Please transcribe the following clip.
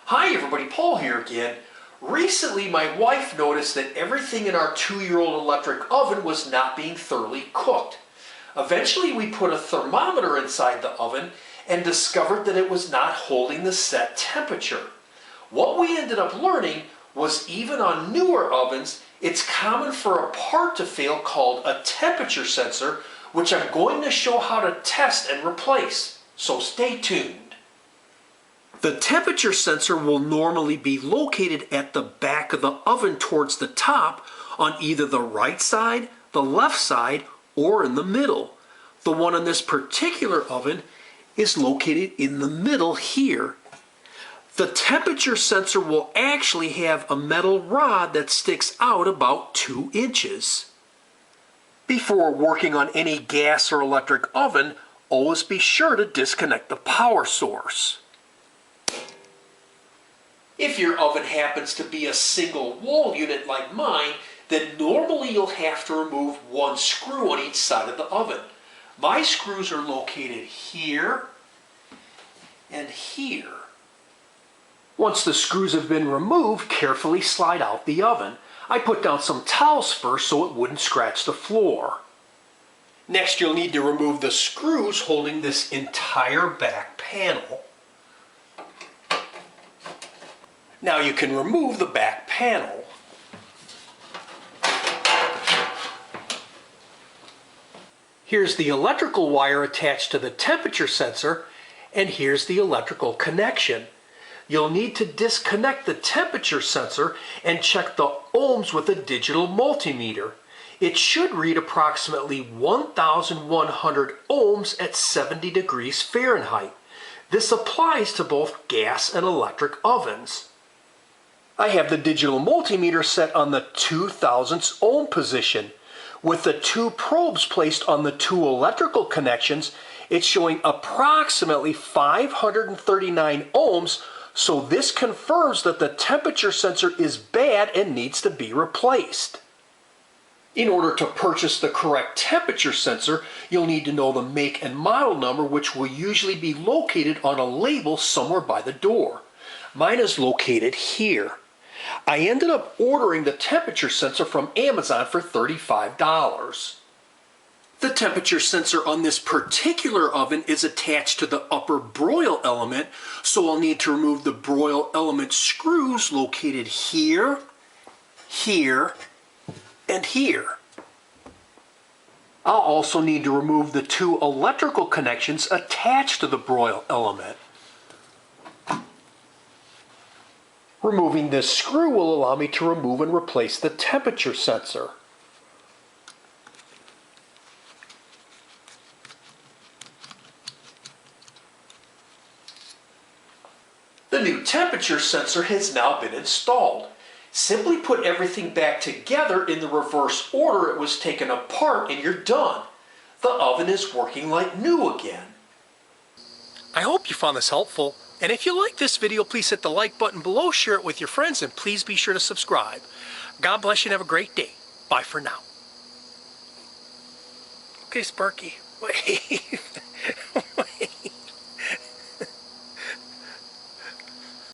Hi everybody, Paul here again. Recently my wife noticed that everything in our 2-year-old electric oven was not being thoroughly cooked. Eventually we put a thermometer inside the oven and discovered that it was not holding the set temperature. What we ended up learning was even on newer ovens, it's common for a part to fail called a temperature sensor, which I'm going to show how to test and replace. So stay tuned. The temperature sensor will normally be located at the back of the oven towards the top on either the right side, the left side, or in the middle. The one in this particular oven is located in the middle here. The temperature sensor will actually have a metal rod that sticks out about 2 inches. Before working on any gas or electric oven, always be sure to disconnect the power source. If your oven happens to be a single wall unit like mine, then normally you'll have to remove one screw on each side of the oven. My screws are located here and here. Once the screws have been removed, carefully slide out the oven. I put down some towels first so it wouldn't scratch the floor. Next, you'll need to remove the screws holding this entire back panel. Now you can remove the back panel. Here's the electrical wire attached to the temperature sensor, and here's the electrical connection. You'll need to disconnect the temperature sensor and check the ohms with a digital multimeter. It should read approximately 1,100 ohms at 70 degrees Fahrenheit. This applies to both gas and electric ovens. I have the digital multimeter set on the 2,000ths ohm position. With the 2 probes placed on the 2 electrical connections, it's showing approximately 539 ohms, so this confirms that the temperature sensor is bad and needs to be replaced. In order to purchase the correct temperature sensor, you'll need to know the make and model number, which will usually be located on a label somewhere by the door. Mine is located here. I ended up ordering the temperature sensor from Amazon for $35. The temperature sensor on this particular oven is attached to the upper broil element, so I'll need to remove the broil element screws located here, here, and here. I'll also need to remove the 2 electrical connections attached to the broil element. Removing this screw will allow me to remove and replace the temperature sensor. The new temperature sensor has now been installed. Simply put everything back together in the reverse order it was taken apart and you're done. The oven is working like new again. I hope you found this helpful. And if you like this video, please hit the like button below, share it with your friends, and please be sure to subscribe. God bless you and have a great day. Bye for now. Okay, Sparky, wave.